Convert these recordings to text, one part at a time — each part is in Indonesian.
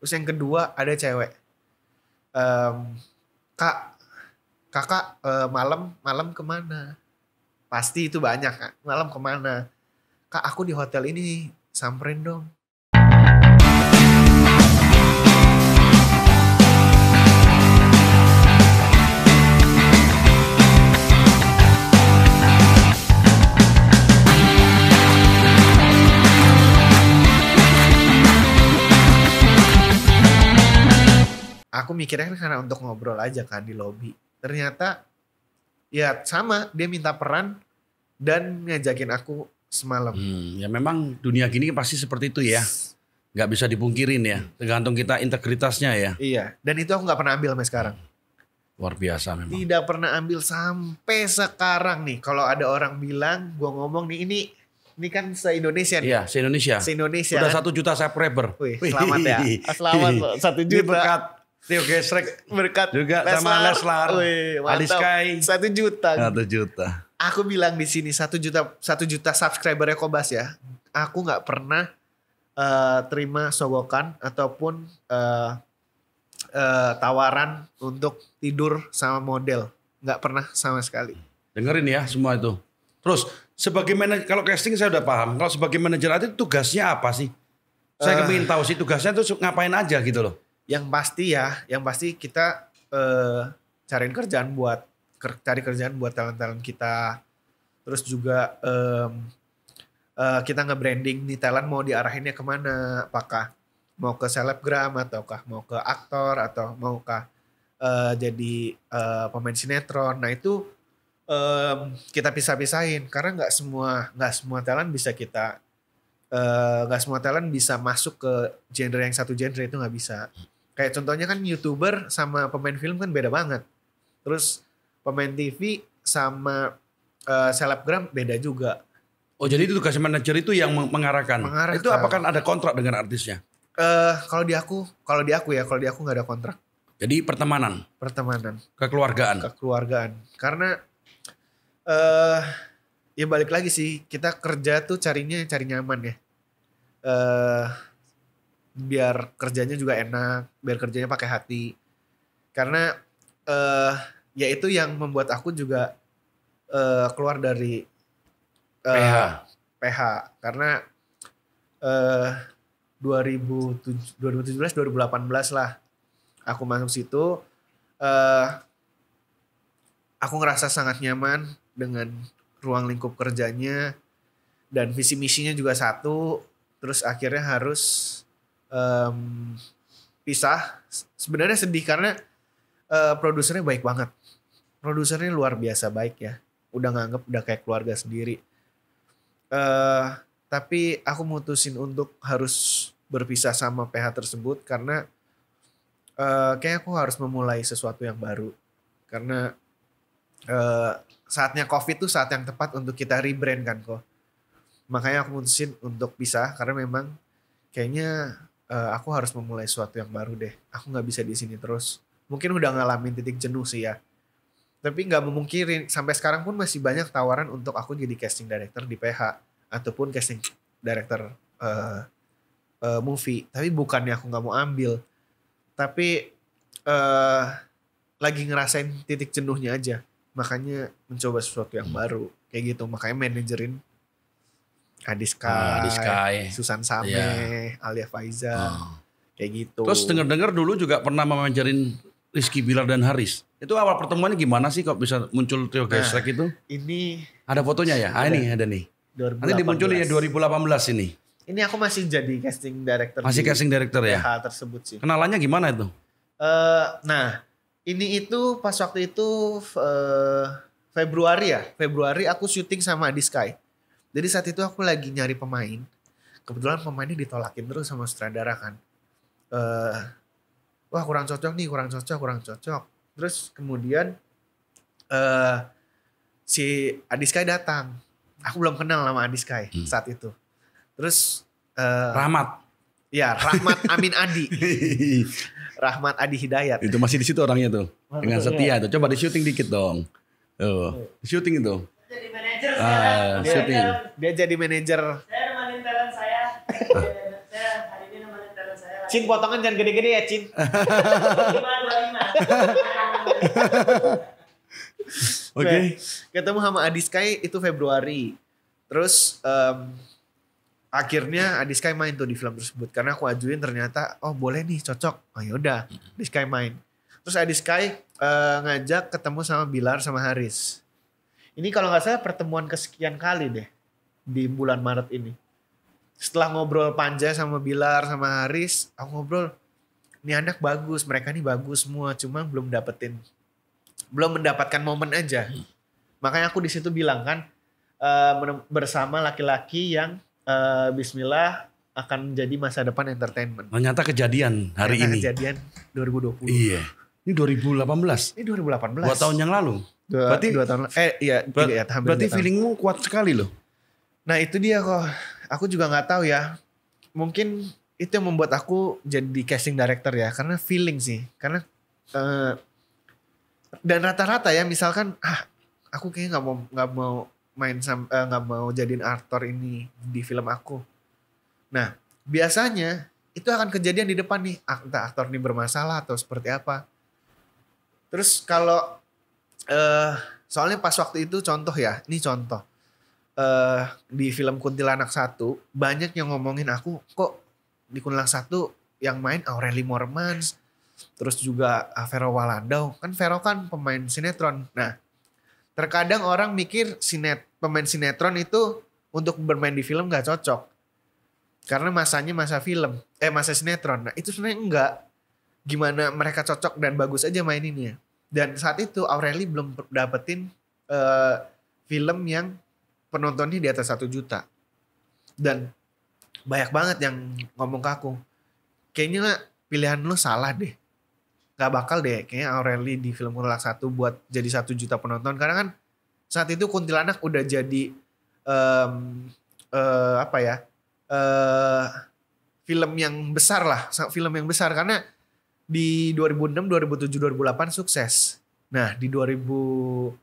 Terus yang kedua ada cewek. Em, Kak, kakak malam kemana? Pasti itu banyak Kak. Malam kemana? Kak aku di hotel ini, samperin dong. Aku mikirnya kan karena untuk ngobrol aja kan di lobby. Ternyata ya sama, dia minta peran dan ngajakin aku semalam. Ya memang dunia gini pasti seperti itu ya. Nggak bisa dipungkirin ya. Tergantung kita integritasnya ya. Iya, dan itu aku nggak pernah ambil sampai sekarang. Luar biasa memang. Tidak pernah ambil sampai sekarang nih. Kalau ada orang bilang, gue ngomong nih ini kan se-Indonesia nih. Iya, se-Indonesia. Se-Indonesia. Udah 1 juta subscriber. Wih, selamat ya. Selamat loh, 1 Ini juta. berkat Tio Gesrek. Berkat Juga sama Leslar. Wih, Adi mantap. Sky. 1 juta. 1 juta. Aku bilang di sini 1 juta subscribernya Kobas ya. Aku nggak pernah terima sogokan ataupun tawaran untuk tidur sama model. Nggak pernah sama sekali. Dengerin ya semua itu. Terus sebagai manajer, kalau casting saya udah paham. Kalau sebagai manajer itu tugasnya apa sih? Saya ingin tahu sih tugasnya tuh ngapain aja gitu loh. Yang pasti kita cari kerjaan buat talent-talent kita. Terus juga kita nge-branding nih talent mau diarahinnya kemana. Apakah mau ke selebgram ataukah mau ke aktor atau maukah jadi pemain sinetron. Nah itu kita pisah-pisahin karena nggak semua talent bisa kita nggak semua talent bisa masuk ke genre yang satu genre, itu nggak bisa. Kayak contohnya kan YouTuber sama pemain film kan beda banget. Terus pemain TV sama selebgram beda juga. Oh jadi itu tugas manajer itu yang mengarahkan. Itu apakah ada kontrak dengan artisnya? Kalau di aku nggak ada kontrak. Jadi pertemanan. Kekeluargaan. Karena ya balik lagi sih, kita kerja tuh cari nyaman ya. Biar kerjanya juga enak, biar kerjanya pakai hati. Karena ya itu yang membuat aku juga keluar dari PH. Karena 2017 2018 lah aku masuk situ. Aku ngerasa sangat nyaman dengan ruang lingkup kerjanya dan visi misinya juga satu. Terus akhirnya harus pisah. Sebenarnya sedih karena produsernya baik banget. Produsernya luar biasa baik ya. Udah nganggep udah kayak keluarga sendiri. Tapi aku mutusin untuk harus berpisah sama PH tersebut karena kayaknya aku harus memulai sesuatu yang baru. Karena saatnya COVID tuh saat yang tepat untuk kita rebrand kan kok. Makanya aku mutusin untuk pisah karena memang kayaknya aku harus memulai sesuatu yang baru deh. Aku nggak bisa di sini terus. Mungkin udah ngalamin titik jenuh sih ya. Tapi nggak memungkirin. Sampai sekarang pun masih banyak tawaran untuk aku jadi casting director di PH ataupun casting director movie. Tapi bukannya aku nggak mau ambil. Tapi lagi ngerasain titik jenuhnya aja. Makanya mencoba sesuatu yang baru. Kayak gitu. Makanya manajerin Adi Sky, Susan Sameh, Alia Faiza. Kayak gitu. Terus dengar-dengar dulu juga pernah manajerin Rizky Bilar dan Haris. Itu awal pertemuannya gimana sih kok bisa muncul Tio Gesrek itu? Ini ada fotonya ya? Ini ada nih. 2018. Nanti dimunculin ya 2018 ini. Ini aku masih jadi casting director. Masih casting director ya? PH tersebut sih. Kenalannya gimana itu? Nah, ini itu pas waktu itu Februari aku syuting sama Adi Sky. Jadi saat itu aku lagi nyari pemain. Kebetulan pemainnya ditolakin terus sama sutradara kan. Wah kurang cocok. Terus kemudian si Adi Sky datang. Aku belum kenal sama Adi Sky saat itu. Terus Rahmat. Ya, Rahmat Amin Adi. Rahmat Adi Hidayat. Itu masih di situ orangnya tuh. Dengan setia tuh. Coba di syuting dikit dong. Di syuting itu. Jadi manajer sekarang. Dia jadi manajer. Saya nemanin talent saya. Saya hari ini nemanin talent saya Cin potongan jangan gede-gede ya Cin. 25. Oke. Ketemu sama Adiskai itu Februari. Terus akhirnya Adiskai main tuh di film tersebut karena aku ajuin ternyata boleh nih cocok. Oh yaudah Adiskai main. Terus Adiskai ngajak ketemu sama Bilar sama Haris. Ini kalau nggak salah pertemuan kesekian kali deh di bulan Maret ini. Setelah ngobrol panjang sama Bilar sama Haris, aku ngobrol, ini anak bagus, mereka nih bagus semua, cuma belum mendapatkan momen aja. Makanya aku di situ bilang kan bersama laki-laki yang Bismillah akan menjadi masa depan entertainment. Ternyata kejadian hari ini. Kejadian 2020. Iya. Ini 2018. Ini 2018. 2 tahun yang lalu. Berarti 2 tahun. Berarti feelingmu kuat sekali loh. Nah itu dia kok. Aku juga nggak tahu ya. Mungkin itu yang membuat aku jadi casting director ya. Karena feeling sih. Karena dan rata-rata ya misalkan aku kayaknya nggak mau main nggak mau jadiin aktor ini di film aku. Nah biasanya itu akan kejadian di depan nih. Entah aktor ini bermasalah atau seperti apa. Terus kalau soalnya pas waktu itu contoh ya. Ini contoh. Di film Kuntilanak 1 banyak yang ngomongin aku kok di Kuntilanak 1 yang main Aureli Mormans terus juga Vero Walandau kan Vero kan pemain sinetron. Nah terkadang orang mikir pemain sinetron itu untuk bermain di film gak cocok karena masanya masa film masa sinetron. Nah itu sebenarnya enggak, gimana mereka cocok dan bagus aja maininnya. Dan saat itu Aureli belum dapetin film yang penontonnya di atas 1 juta. Dan banyak banget yang ngomong ke aku, kayaknya pilihan lu salah deh. Gak bakal deh kayaknya Aureli di film Kuntilanak 1 buat jadi 1 juta penonton. Karena kan saat itu Kuntilanak udah jadi film yang besar lah. Film yang besar karena di 2006, 2007, 2008 sukses. Nah di 2018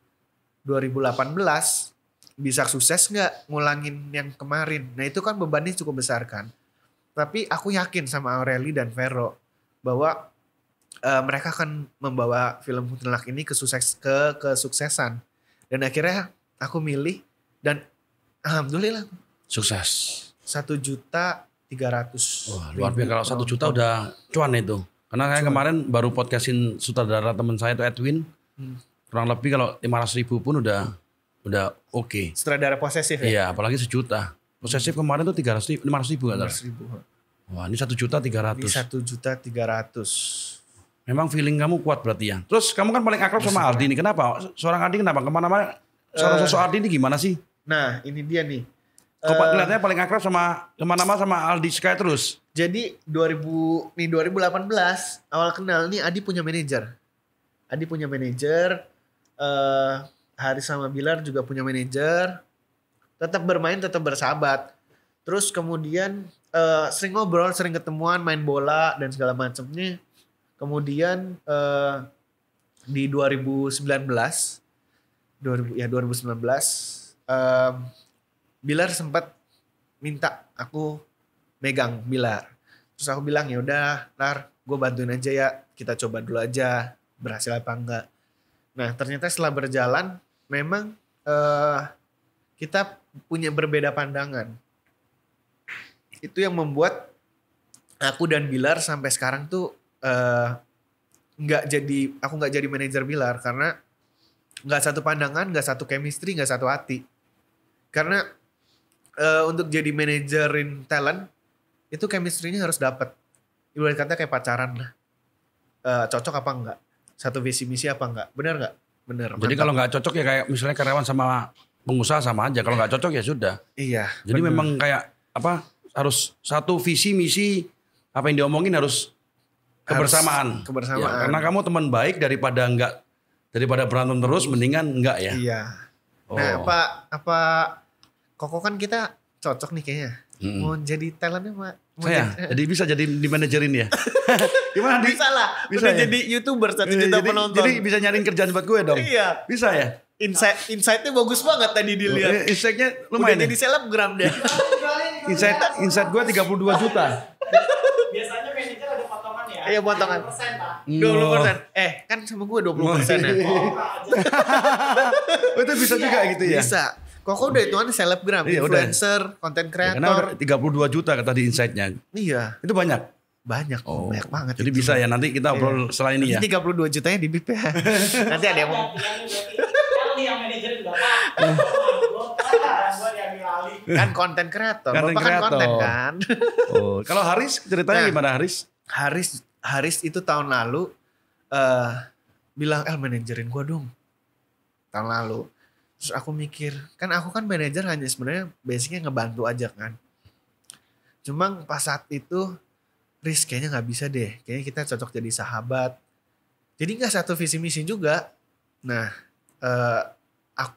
bisa sukses gak ngulangin yang kemarin. Nah itu kan bebannya cukup besar kan. Tapi aku yakin sama Aureli dan Vero bahwa mereka akan membawa film Kuntilanak ini ke kesuksesan. Dan akhirnya aku milih dan alhamdulillah sukses. 1.300.000. Wah, luar biasa. Kalau 1 juta udah cuan itu. Karena saya kemarin baru podcastin sutradara teman saya itu Edwin. Kurang lebih kalau 500.000 pun udah oke. Sutradara posesif ya? Iya, apalagi 1 juta. Posesif kemarin tuh 500.000 kan? 500.000. Wah, ini 1.300.000. Ini 1.300.000. Memang feeling kamu kuat berarti ya. Terus kamu kan paling akrab sama Aldi nih. Kenapa? Seorang Aldi kenapa? Kemana-mana seorang sosok Aldi ini gimana sih? Nah, ini dia nih. Kok kelihatannya paling akrab sama kemana-mana sama Aldi Sky terus? Jadi 2018 awal kenal nih Adi punya manajer. Haris sama Bilar juga punya manajer. Tetap bermain, tetap bersahabat. Terus kemudian sering ngobrol, sering ketemuan, main bola dan segala macamnya. Kemudian di 2019 Bilar sempat minta aku megang Bilar. Terus aku bilang ya udah, Lar, gue bantuin aja ya. Kita coba dulu aja berhasil apa enggak. Nah ternyata setelah berjalan memang kita punya berbeda pandangan. Itu yang membuat aku dan Bilar sampai sekarang tuh aku nggak jadi manajer Bilar karena nggak satu pandangan, nggak satu chemistry, nggak satu hati. Karena untuk jadi manajerin talent itu chemistry-nya harus dapat. Ibarat kata kayak pacaran lah. Cocok apa enggak? Satu visi misi apa enggak? Benar enggak? Benar. Jadi kalau nggak cocok ya kayak misalnya karyawan sama pengusaha sama aja. Kalau nggak cocok ya sudah. Iya. Jadi memang kayak apa? Harus satu visi misi apa yang diomongin harus kebersamaan. Kebersamaan. Ya, karena kamu teman baik daripada berantem terus mendingan enggak ya. Iya. Nah, apa Koko kan kita cocok nih kayaknya. Mau jadi talentnya Pak. Jadi bisa jadi di manajerin ya. Gimana? Bisa lah. Bisa udah ya? Jadi YouTuber 1 juta penonton. Jadi bisa nyariin kerjaan buat gue dong. Iya. Bisa ya? Insight-nya bagus banget tadi dilihat. Insight-nya lumayan. Udah jadi selebgram deh. Insight gue 32 juta. Biasanya manajer Iya potongan. 20%. Kan sama gue 20% ya. Itu bisa juga gitu ya? Bisa. Koko udah hitungan selebgram, influencer, konten kreator. Ya, karena udah 32 juta kata di insight-nya. Iya. Itu banyak? Banyak banget. Jadi itu bisa ya, nanti kita obrol setelah ini ya. 32 jutanya di BIP ya. Nanti ada yang mau. Yang manajer juga kan konten kreator. Konten kan. Kalau Haris ceritanya gimana Haris? Haris itu tahun lalu bilang manajerin gue dong. Tahun lalu. Terus aku mikir, aku kan manajer hanya sebenarnya basicnya ngebantu aja kan. Cuma pas saat itu, Riz kayaknya gak bisa deh. Kayaknya kita cocok jadi sahabat. Jadi gak satu visi misi juga. Nah,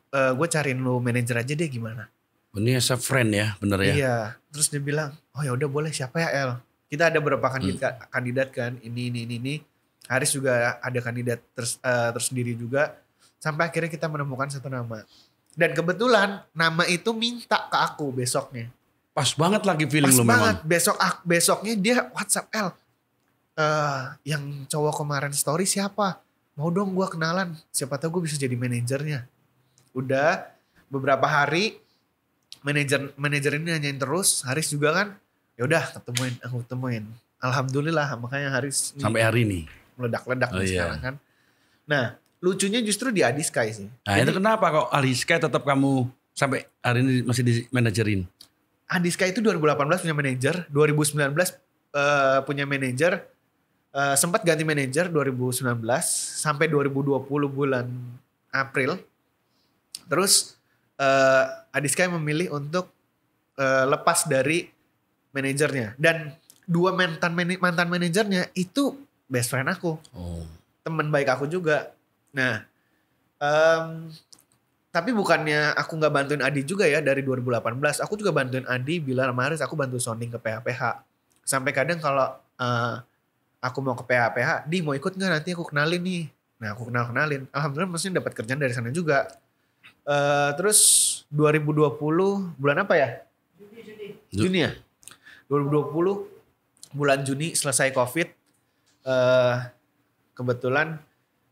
gue cariin lu manajer aja deh gimana. Ini as a friend ya, bener ya? Iya, terus dia bilang, oh ya udah boleh siapa ya El? Kita ada beberapa kandidat kan, ini. Haris juga ada kandidat tersendiri juga. Sampai akhirnya kita menemukan satu nama. Dan kebetulan nama itu minta ke aku besoknya. Pas banget lagi feeling lu memang. Pas banget. Besoknya dia WhatsApp El. Yang cowok kemarin story siapa? Mau dong gue kenalan. Siapa tahu gue bisa jadi manajernya. Udah beberapa hari manajer ini nanyain terus. Haris juga kan. Ya udah aku ketemuin. Alhamdulillah makanya Haris sampai hari ini meledak-ledak sekarang kan. Nah, lucunya justru di Adiskai sih. Nah, itu kenapa kok Adiskai tetap kamu sampai hari ini masih di manajerin? Adiskai itu 2018 punya manajer, 2019 punya manajer, sempat ganti manajer 2019 sampai 2020 bulan April. Terus Adiskai memilih untuk lepas dari manajernya, dan dua mantan manajernya itu best friend aku, teman baik aku juga. Nah, tapi bukannya aku nggak bantuin Adi juga ya dari 2018. Aku juga bantuin Adi, Bilar, Maris. Aku bantu sounding ke PH-PH. Sampai kadang kalau aku mau ke PH-PH, Di mau ikut nggak nanti aku kenalin nih. Nah aku kenalin. Alhamdulillah maksudnya dapat kerjaan dari sana juga. Terus 2020 bulan apa ya? Juni ya? 2020 bulan Juni selesai COVID. Kebetulan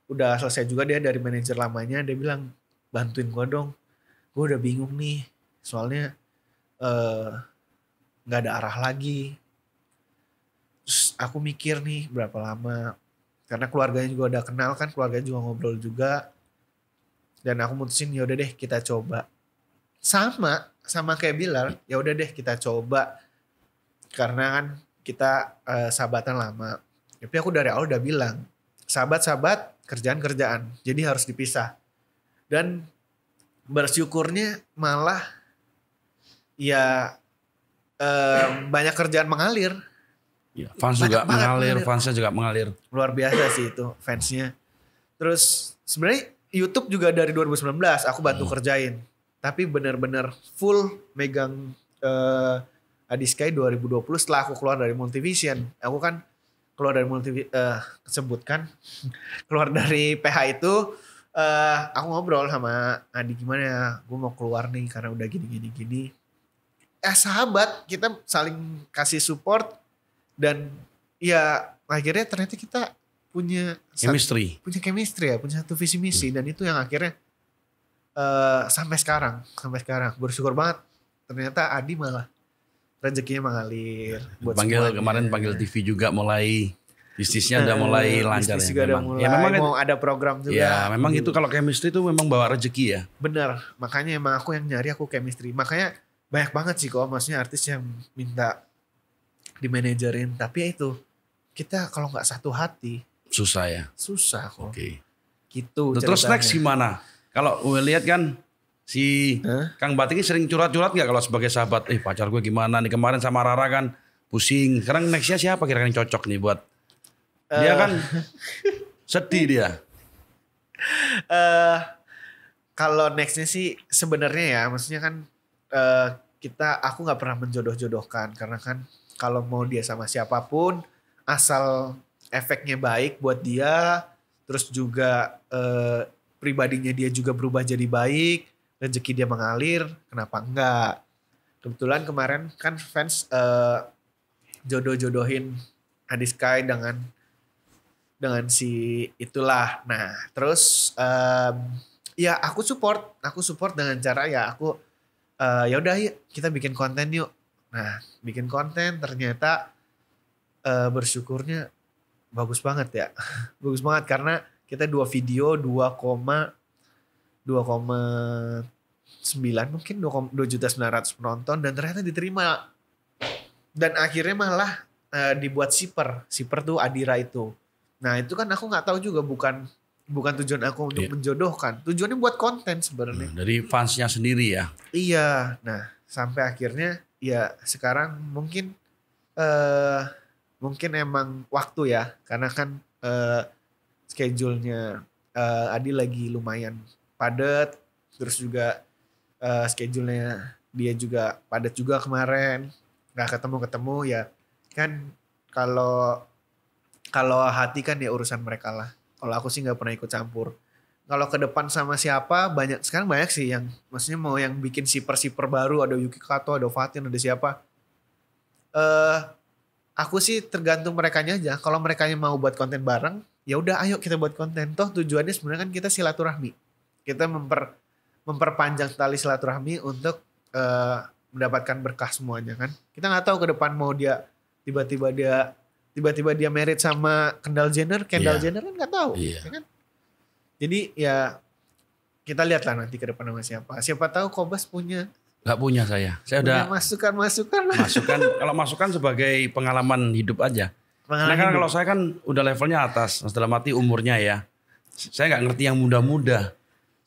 udah selesai juga dia dari manajer lamanya. Dia bilang bantuin gue dong. Gue udah bingung nih. Soalnya gak ada arah lagi. Terus aku mikir nih berapa lama. Karena keluarganya juga udah kenal kan. Keluarganya juga ngobrol juga. Dan aku mutusin ya udah deh kita coba. Sama kayak Bilal. Ya udah deh kita coba. Karena kan kita sahabatan lama. Tapi aku dari awal udah bilang. Sahabat-sahabat, kerjaan-kerjaan. Jadi harus dipisah. Dan bersyukurnya malah ya banyak kerjaan mengalir. Ya, fans juga mengalir, fansnya juga mengalir. Luar biasa sih itu fansnya. Terus sebenarnya YouTube juga dari 2019 aku bantu kerjain. Tapi benar-benar full megang Adiskai 2020 setelah aku keluar dari Multivision. Aku kan keluar dari keluar dari PH itu aku ngobrol sama Adi gimana ya, gue mau keluar nih karena udah gini. Sahabat, kita saling kasih support dan ya akhirnya ternyata kita punya chemistry ya, punya satu visi misi dan itu yang akhirnya sampai sekarang bersyukur banget. Ternyata Adi malah rezekinya mengalir. Kemarin panggil TV juga mulai bisnisnya udah mulai lancar ya. Memang mau ada program juga. Ya memang itu kalau chemistry itu memang bawa rezeki ya. Bener, makanya emang aku yang nyari aku chemistry. Makanya banyak banget sih kok maksudnya artis yang minta dimanajerin. Tapi ya itu kita kalau nggak satu hati susah ya. Susah kok. Oke. Gitu. Terus next gimana? Kalau gue lihat kan si Kang Batik ini sering curhat-curhat gak kalau sebagai sahabat? Pacar gue gimana nih, kemarin sama Rara kan pusing. Sekarang nextnya siapa kira-kira yang cocok nih buat dia kan sedih dia. Kalau nextnya sih sebenarnya ya maksudnya kan aku nggak pernah menjodoh-jodohkan karena kan kalau mau dia sama siapapun asal efeknya baik buat dia, terus juga pribadinya dia juga berubah jadi baik, rezeki dia mengalir, kenapa enggak? Kebetulan kemarin kan fans jodoh-jodohin Adiskai dengan dengan si itulah. Nah terus ya aku support dengan cara ya aku ya udah yuk kita bikin konten yuk. Nah bikin konten ternyata bersyukurnya bagus banget ya. Bagus banget karena kita 2 video 2,9 mungkin 2.900.000 penonton dan ternyata diterima. Dan akhirnya malah dibuat shipper tuh Adira itu. Nah itu kan aku nggak tahu juga bukan tujuan aku untuk menjodohkan. Tujuannya buat konten sebenarnya. Dari fansnya sendiri ya. Iya. Nah sampai akhirnya ya sekarang mungkin emang waktu ya. Karena kan schedule-nya Adi lagi lumayan padat. Terus juga schedule-nya dia juga padat juga kemarin. Nggak ketemu ya kan kalau hati kan ya urusan mereka lah. Kalau aku sih nggak pernah ikut campur. Kalau ke depan sama siapa sekarang banyak sih yang maksudnya mau yang bikin shipper baru, ada Yuki Kato, ada Fatin, ada siapa. Aku sih tergantung merekanya aja. Kalau merekanya mau buat konten bareng, ya udah ayo kita buat konten. Toh tujuannya sebenarnya kan kita silaturahmi. Kita memperpanjang tali silaturahmi untuk mendapatkan berkah semuanya kan. Kita nggak tahu ke depan mau dia tiba-tiba dia married sama Kendall Jenner kan nggak tahu. Ya kan? Jadi ya kita lihatlah nanti ke depan sama siapa. Siapa tahu Kobas punya. Nggak punya saya. Saya punya udah masukan. Kalau masukan sebagai pengalaman hidup aja. Karena kan kalau saya kan udah levelnya atas, dalam arti umurnya ya. Saya nggak ngerti yang muda-muda.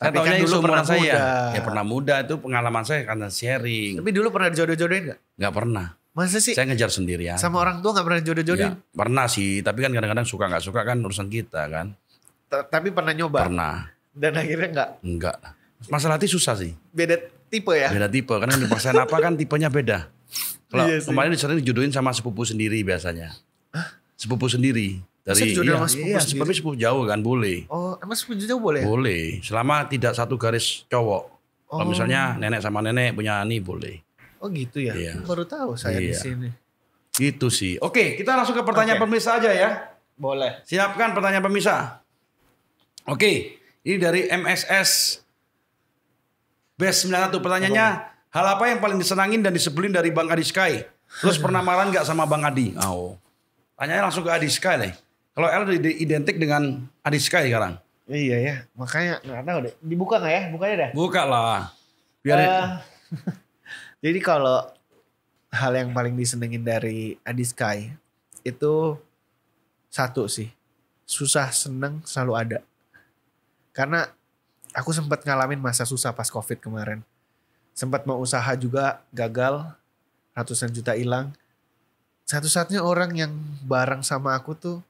Saya Tapi kan taunya dulu pernah saya muda. ya pernah muda itu pengalaman saya karena sharing. Tapi dulu pernah dijodoh-jodohin gak? Nggak pernah. Masa sih? Saya ngejar sendiri ya. Sama orang tua gak pernah jodoh-jodohin? Ya, pernah sih, tapi kan kadang-kadang suka nggak suka kan urusan kita kan. Tapi pernah nyoba? Pernah. Dan akhirnya enggak? Enggak. Masalah hati susah sih. Beda tipe ya? Beda tipe, karena yang dipaksain apa kan tipenya beda. Kalau kemarin sering dijodohin sama sepupu sendiri biasanya. Sepupu sendiri. Dari sepupu sepupu jauh kan boleh. Oh, emang sepupu jauh boleh? Boleh, selama tidak satu garis cowok. Kalau misalnya nenek sama nenek punya ani boleh. Oh gitu ya? Iya. Baru tahu saya di sini. Gitu sih. Oke, kita langsung ke pertanyaan pemirsa aja ya. Boleh. Siapkan pertanyaan pemirsa. Oke, ini dari MSS Best 91. Pertanyaannya, hal apa yang paling disenangin dan disebelin dari Bang Adi Sky? Terus pernah marah nggak sama Bang Adi? Tanyanya langsung ke Adi Sky nih. Kalau L identik dengan Adi Sky sekarang. Iya ya, makanya nggak tahu deh. Dibuka nggak ya? Bukanya dah. Buka lah. Biar jadi kalau hal yang paling disenengin dari Adi Sky itu satu sih, susah seneng selalu ada. Karena aku sempat ngalamin masa susah pas COVID kemarin. Sempat mau usaha juga gagal, ratusan juta hilang. Satu-satunya orang yang bareng sama aku tuh,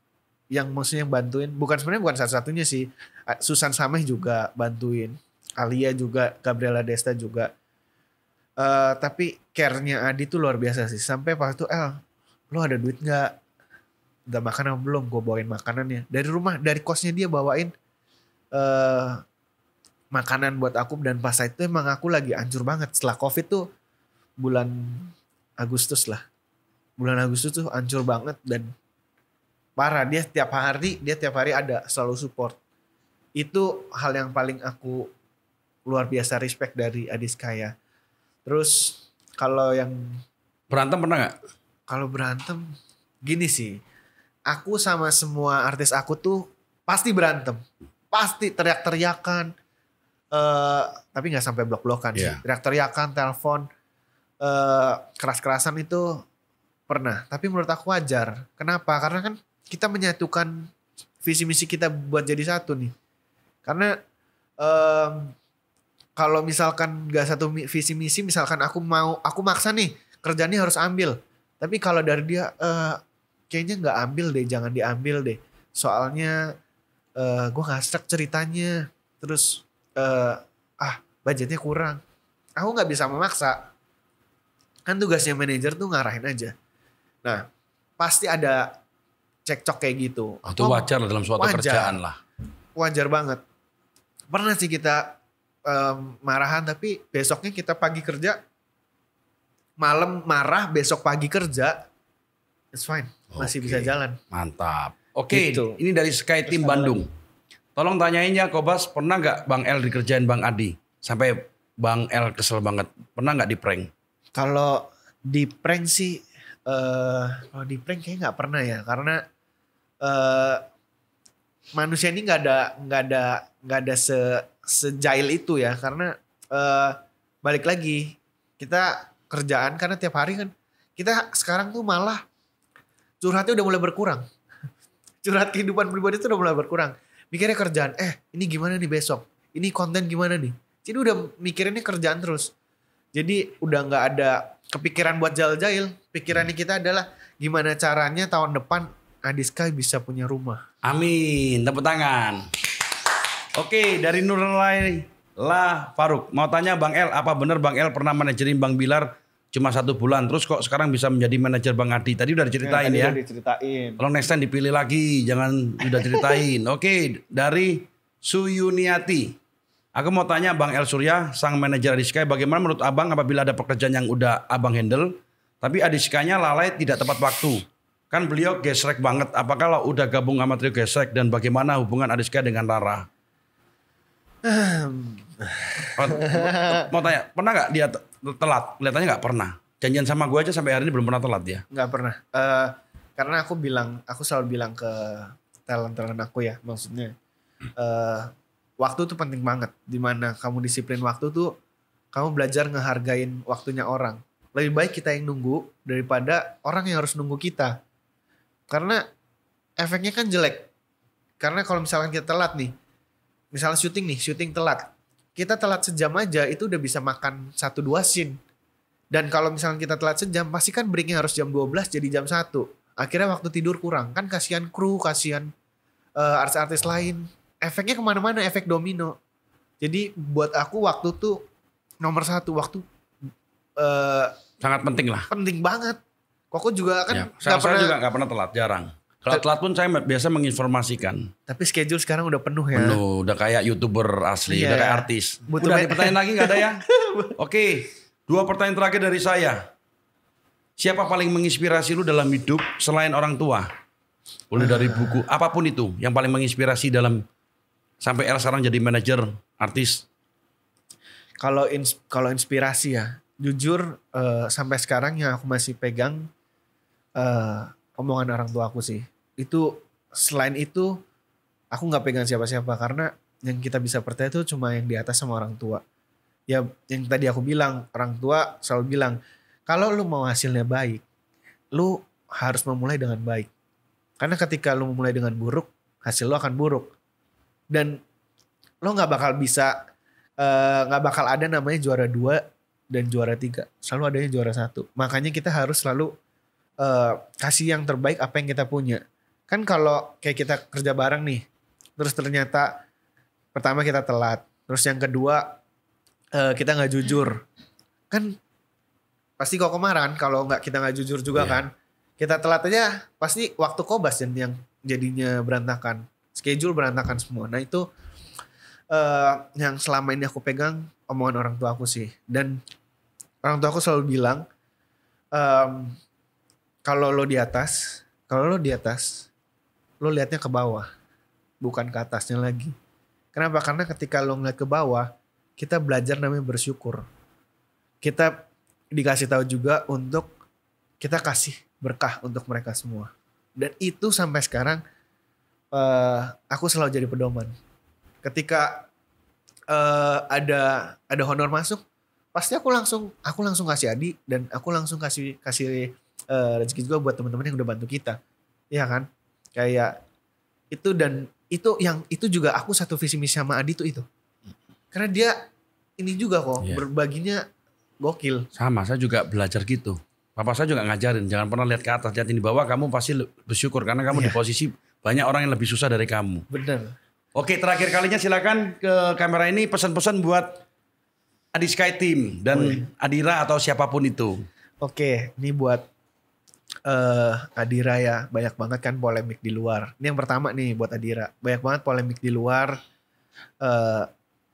yang maksudnya bantuin, sebenarnya bukan satu-satunya sih. Susan Sameh juga bantuin, Alia juga, Gabriela Desta juga. Tapi care-nya Adi tuh luar biasa sih. Sampai waktu lo ada duit gak? Udah makan apa belum? Gue bawain makanannya. Dari rumah, dari kosnya dia bawain makanan buat aku. Dan pas itu emang aku lagi hancur banget. Setelah COVID tuh bulan Agustus lah. Bulan Agustus tuh hancur banget dan parah. Dia tiap hari ada, selalu support. Itu hal yang paling aku luar biasa respect dari Adi Sky ya. Terus kalau yang berantem pernah gak? Kalau berantem gini sih. Aku sama semua artis aku tuh pasti berantem. Pasti teriak-teriakan. Tapi gak sampai blok-blokan sih. Teriak-teriakan, telepon. Keras-kerasan itu pernah. Tapi menurut aku wajar. Kenapa? Karena kan kita menyatukan visi misi kita buat jadi satu nih. Karena kalau misalkan gak satu visi misi, misalkan aku maksa nih kerjaannya harus ambil. Tapi kalau dari dia kayaknya gak ambil deh, jangan diambil deh. Soalnya gue gak serak ceritanya. Terus budgetnya kurang. Aku gak bisa memaksa. Kan tugasnya manajer tuh ngarahin aja. Nah pasti ada cekcok kayak gitu. Itu wajar lah dalam suatu kerjaan lah. Wajar banget. Pernah sih kita marahan tapi besoknya kita pagi kerja, malam marah, besok pagi kerja, it's fine, masih bisa jalan. Mantap. Oke, Gitu. ini dari Sky Team Bandung. Tolong tanyain ya Kobas, pernah nggak Bang El dikerjain Bang Adi? Sampai Bang El kesel banget. Pernah nggak di prank? Kalau di prank sih, kalau di prank kayaknya nggak pernah ya, karena eh, manusia ini nggak ada sejail itu ya, karena balik lagi kita kerjaan karena tiap hari kan kita sekarang tuh malah curhatnya udah mulai berkurang. Curhat kehidupan pribadi itu udah mulai berkurang. Mikirnya kerjaan, ini gimana nih besok? Ini konten gimana nih? Jadi udah mikirinnya kerjaan terus. Jadi udah nggak ada kepikiran buat jail-jail. Pikirannya kita adalah gimana caranya tahun depan Adiska bisa punya rumah. Amin, tepuk tangan. Oke, dari Nurulai lah Faruk. Mau tanya Bang El, apa benar Bang El pernah manajerin Bang Bilar cuma 1 bulan, terus kok sekarang bisa menjadi manajer Bang Adi? Tadi udah diceritain Tadi ya. udah diceritain. Tolong next time dipilih lagi, jangan udah ceritain. Oke, dari Suyuniati. Aku mau tanya Bang El Surya, sang manajer Adiska, bagaimana menurut Abang apabila ada pekerjaan yang udah Abang handle, tapi Adiskanya lalai tidak tepat waktu? Kan beliau gesrek banget, apakah lo udah gabung sama trio gesrek dan bagaimana hubungan Adiska dengan Rara? Mau tanya, pernah nggak dia telat? Kelihatannya nggak pernah. Janjian sama gue aja sampai hari ini belum pernah telat dia. Nggak pernah. Karena aku selalu bilang ke talent-talent aku ya, maksudnya waktu tuh penting banget. Dimana kamu disiplin waktu tuh, kamu belajar ngehargain waktunya orang. Lebih baik kita yang nunggu daripada orang yang harus nunggu kita. Karena efeknya kan jelek. Karena kalau misalkan kita telat nih, misalnya syuting telat. Kita telat sejam aja itu udah bisa makan 1-2 scene. Dan kalau misalnya kita telat sejam, pasti kan breaknya harus jam 12 jadi jam 1. Akhirnya waktu tidur kurang. Kan kasihan kru, kasihan artis-artis lain. Efeknya kemana-mana, efek domino. Jadi buat aku waktu tuh nomor 1. Waktu Sangat penting lah. penting banget. Koko juga kan Ya, nggak saya juga nggak pernah telat, jarang. Kalau telat pun saya biasa menginformasikan. Tapi schedule sekarang udah penuh ya. Penuh, udah kayak YouTuber asli, Iya. udah kayak artis. Butuh Udah ada pertanyaan lagi nggak ada ya? Oke, 2 pertanyaan terakhir dari saya. Siapa paling menginspirasi lu dalam hidup selain orang tua? Boleh dari buku, apapun itu yang paling menginspirasi dalam sampai El sekarang jadi manajer artis. Kalau inspirasi ya, jujur sampai sekarang yang aku masih pegang omongan orang tua aku sih. Itu selain itu aku nggak pegang siapa-siapa karena yang kita bisa percaya itu cuma yang di atas sama orang tua. Ya yang tadi aku bilang, orang tua selalu bilang kalau lu mau hasilnya baik, lu harus memulai dengan baik. Karena ketika lu memulai dengan buruk, hasil lu akan buruk. Dan lu nggak bakal bisa nggak bakal ada namanya juara 2 dan juara 3. Selalu adanya juara 1. Makanya kita harus selalu kasih yang terbaik apa yang kita punya. Kan kalau kayak kita kerja bareng nih, terus ternyata pertama kita telat, terus yang kedua kita nggak jujur, kan pasti kok kemarin kalau kita nggak jujur juga kan, kita telat aja pasti waktu kobas dan yang jadinya berantakan, schedule berantakan semua. Nah itu yang selama ini aku pegang omongan orang tua aku sih, dan orang tua aku selalu bilang kalau lo di atas, lo liatnya ke bawah, bukan ke atasnya lagi. Kenapa? Karena ketika lo ngeliat ke bawah, kita belajar namanya bersyukur. Kita dikasih tahu juga untuk kita kasih berkah untuk mereka semua. Dan itu sampai sekarang aku selalu jadi pedoman. Ketika ada honor masuk, pasti aku langsung kasih Adi, dan aku langsung kasih rezeki juga buat teman-teman yang udah bantu kita. Iya kan? Kayak itu, dan itu juga aku satu visi misi sama Adi tuh itu. Karena dia ini juga kok berbaginya gokil. Sama, saya juga belajar gitu. Papa saya juga ngajarin, jangan pernah lihat ke atas, lihat di bawah, kamu pasti bersyukur karena kamu di posisi banyak orang yang lebih susah dari kamu. Bener. Oke, terakhir kalinya silakan ke kamera ini pesan-pesan buat Adi Sky Team dan Adira atau siapapun itu. Oke, ini buat Adira ya, banyak banget kan polemik di luar. Ini yang pertama nih buat Adira, banyak banget polemik di luar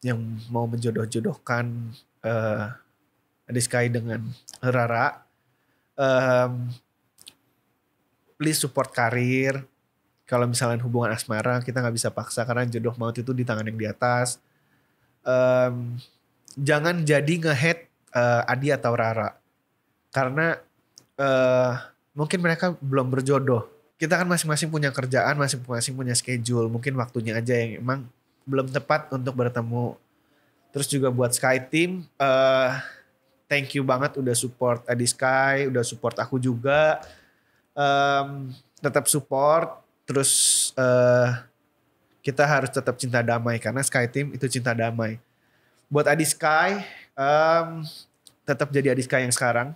yang mau menjodoh-jodohkan Adi Sky dengan Rara. Please support karir, Kalau misalnya hubungan asmara kita nggak bisa paksa karena jodoh maut itu di tangan yang di atas. Jangan jadi nge-hate Adi atau Rara karena mungkin mereka belum berjodoh. Kita kan masing-masing punya kerjaan, masing-masing punya schedule. Mungkin waktunya aja yang emang belum tepat untuk bertemu. Terus juga buat Sky Team, thank you banget udah support Adi Sky, udah support aku juga. Tetap support, terus kita harus tetap cinta damai karena Sky Team itu cinta damai. Buat Adi Sky, tetap jadi Adi Sky yang sekarang.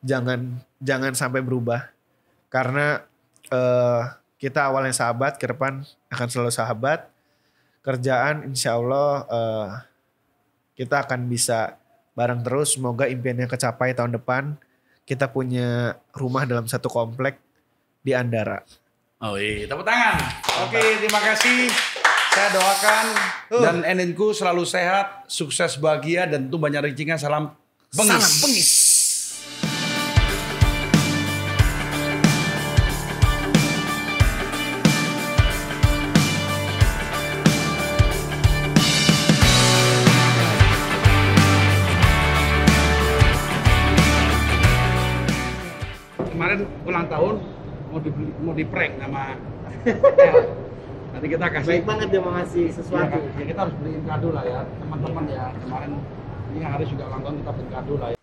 Jangan sampai berubah karena kita awalnya sahabat, ke depan akan selalu sahabat. Kerjaan insya Allah kita akan bisa bareng terus. Semoga impiannya kecapai tahun depan. Kita punya rumah dalam satu komplek di Andara. Oh iya, tepuk tangan. Oke, terima kasih. Saya doakan dan Eninku selalu sehat, sukses, bahagia, dan tentu banyak rezekinya. Salam Bengis. Salam Bengis. Kemarin ulang tahun mau di prank sama nanti kita kasih. Baik banget dia mau ngasih sesuatu. Ya, kita harus beliin kado lah ya teman-teman ya. Kemarin ini hari juga ulang tahun, kita beliin kado lah ya.